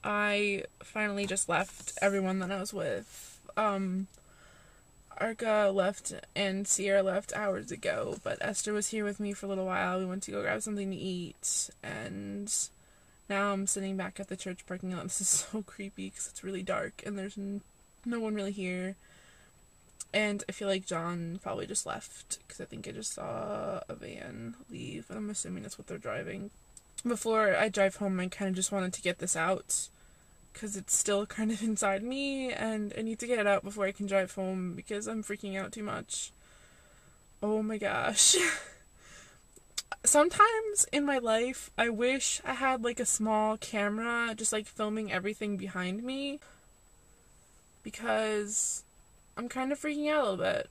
I finally just left everyone that I was with. Arca left and Sierra left hours ago, but Esther was here with me for a little while. We went to go grab something to eat, and now I'm sitting back at the church parking lot. This is so creepy because it's really dark and there's no one really here. And I feel like John probably just left because I think I just saw a van leave, and I'm assuming that's what they're driving. Before I drive home, I kind of just wanted to get this out because it's still kind of inside me, and I need to get it out before I can drive home because I'm freaking out too much. Oh my gosh. Sometimes in my life, I wish I had like a small camera just like filming everything behind me, because I'm kind of freaking out a little bit.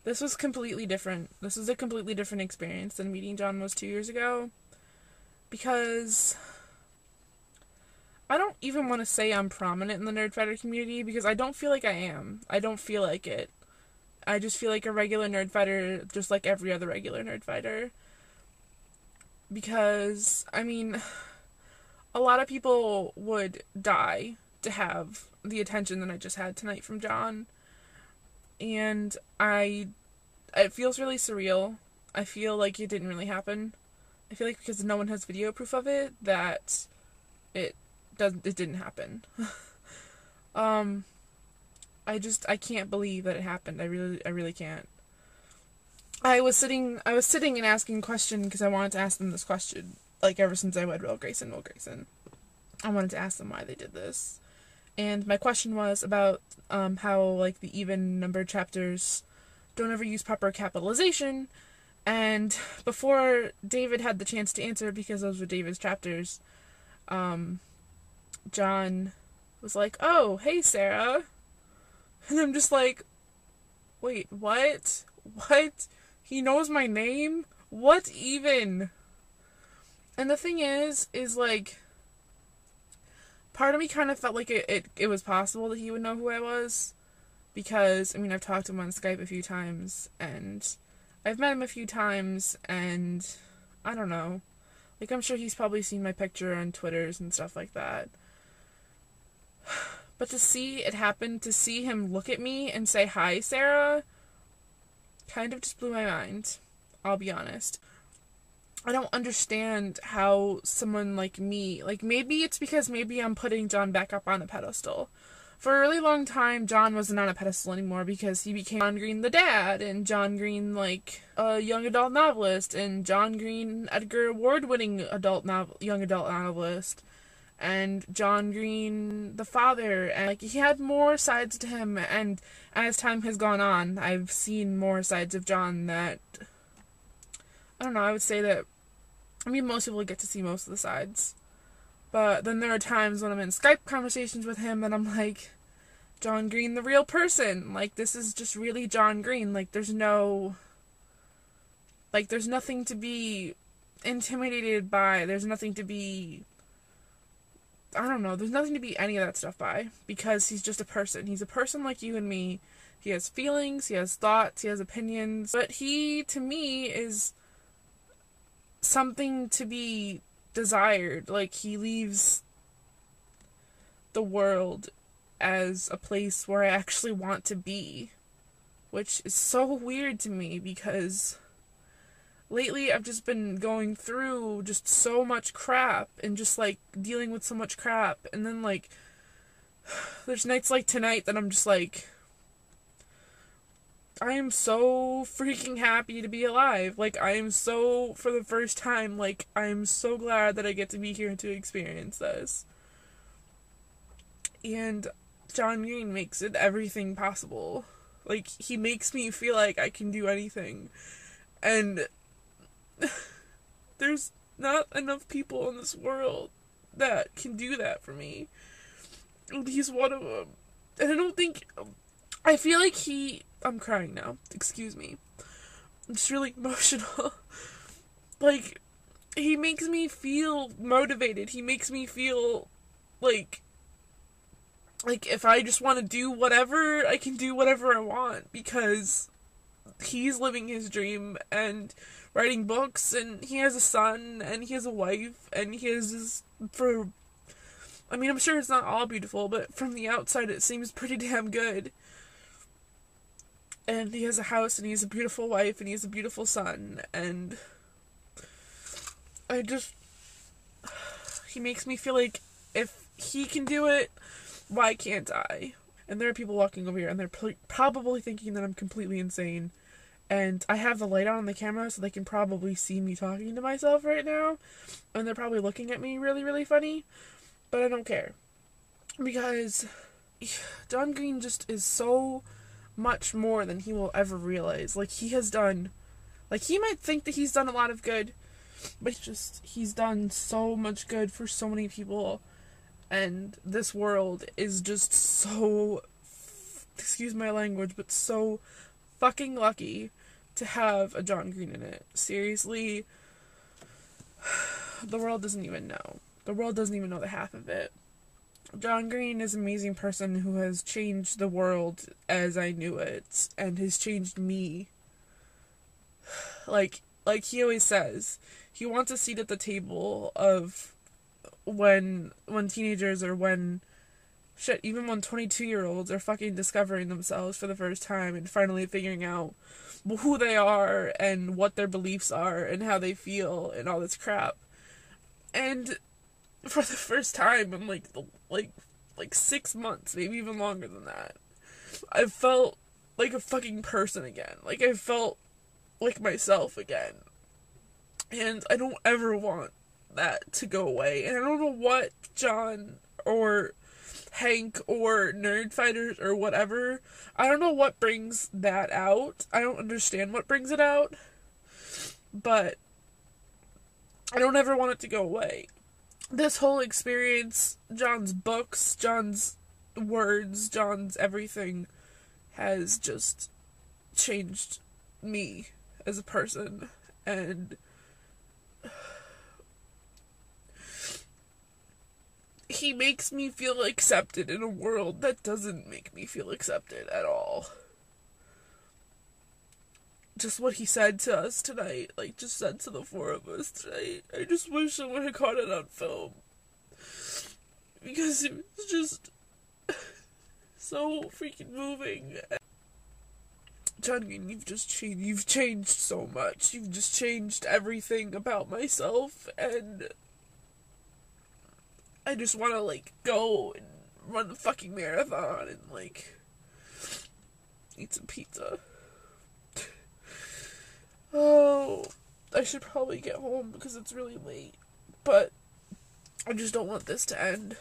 This was completely different. This was a completely different experience than meeting John was 2 years ago, because I don't even want to say I'm prominent in the nerdfighter community because I don't feel like I am. I don't feel like it. I just feel like a regular nerdfighter, just like every other regular nerdfighter. Because, I mean, a lot of people would die to have the attention that I just had tonight from John. And it feels really surreal. I feel like it didn't really happen. I feel like because no one has video proof of it, that it didn't happen. I can't believe that it happened. I really can't. I was sitting and asking a question because I wanted to ask them this question, like ever since I read Will Grayson. I wanted to ask them why they did this. And my question was about how like the even numbered chapters don't ever use proper capitalization. And before David had the chance to answer, because those were David's chapters, John was like, "Oh, hey, Sara." And I'm just like, wait, what? What? He knows my name? What even? And the thing is like, part of me kind of felt like it was possible that he would know who I was. Because, I mean, I've talked to him on Skype a few times, and I've met him a few times, and I don't know. Like, I'm sure he's probably seen my picture on Twitters and stuff like that. But to see it happen, to see him look at me and say, "Hi, Sara," kind of just blew my mind. I'll be honest. I don't understand how someone like me, like maybe it's because maybe I'm putting John back up on a pedestal. For a really long time, John wasn't on a pedestal anymore because he became John Green the dad, and John Green, like, a young adult novelist, and John Green, Edgar Award-winning young adult novelist, and John Green the father, and like he had more sides to him, and as time has gone on, I've seen more sides of John that, I don't know, I would say that, I mean, most people get to see most of the sides, but then there are times when I'm in Skype conversations with him and I'm like, John Green the real person, like, this is just really John Green, like, there's nothing to be intimidated by, there's nothing to be, I don't know, there's nothing to be any of that stuff by, because he's just a person. He's a person like you and me. He has feelings, he has thoughts, he has opinions, but he, to me, is something to be desired. Like, he leaves the world as a place where I actually want to be, which is so weird to me, because lately I've just been going through just so much crap and just like dealing with so much crap, and then like there's nights like tonight that I'm just like, I am so freaking happy to be alive. Like, I am so, for the first time, like, I am so glad that I get to be here to experience this. And John Green makes it everything possible. Like, he makes me feel like I can do anything. And there's not enough people in this world that can do that for me. And he's one of them. And I feel like I'm crying now. Excuse me. I'm just really emotional. Like, he makes me feel motivated. He makes me feel like if I just want to do whatever, I can do whatever I want, because he's living his dream and writing books, and he has a son, and he has a wife, and he has his, for I mean, I'm sure it's not all beautiful, but from the outside it seems pretty damn good. And he has a house, and he has a beautiful wife, and he has a beautiful son, and he makes me feel like if he can do it, why can't I? And there are people walking over here, and they're probably thinking that I'm completely insane. And I have the light on the camera, so they can probably see me talking to myself right now. And they're probably looking at me really, really funny. But I don't care. Because John Green just is so much more than he will ever realize. Like, he has done... Like, he might think that he's done a lot of good, but he's done so much good for so many people. And this world is just so... Excuse my language, but so fucking lucky to have a John Green in it. Seriously, the world doesn't even know. The world doesn't even know the half of it. John Green is an amazing person who has changed the world as I knew it, and has changed me. Like he always says, he wants a seat at the table of when teenagers or even when 22-year-olds are fucking discovering themselves for the first time and finally figuring out who they are and what their beliefs are and how they feel and all this crap. And for the first time in like 6 months, maybe even longer than that, I felt like a fucking person again. Like, I felt like myself again. And I don't ever want that to go away. And I don't know what John or Hank or Nerdfighters or whatever, I don't know what brings that out. I don't understand what brings it out. But I don't ever want it to go away. This whole experience, John's books, John's words, John's everything has just changed me as a person. And he makes me feel accepted in a world that doesn't make me feel accepted at all. Just what he said to us tonight, like, just said to the four of us tonight. I just wish someone had caught it on film. Because it was just so freaking moving. John Green, you've changed so much. You've just changed everything about myself, and I just want to, like, go and run the fucking marathon and, like, eat some pizza. Oh, I should probably get home because it's really late, but I just don't want this to end.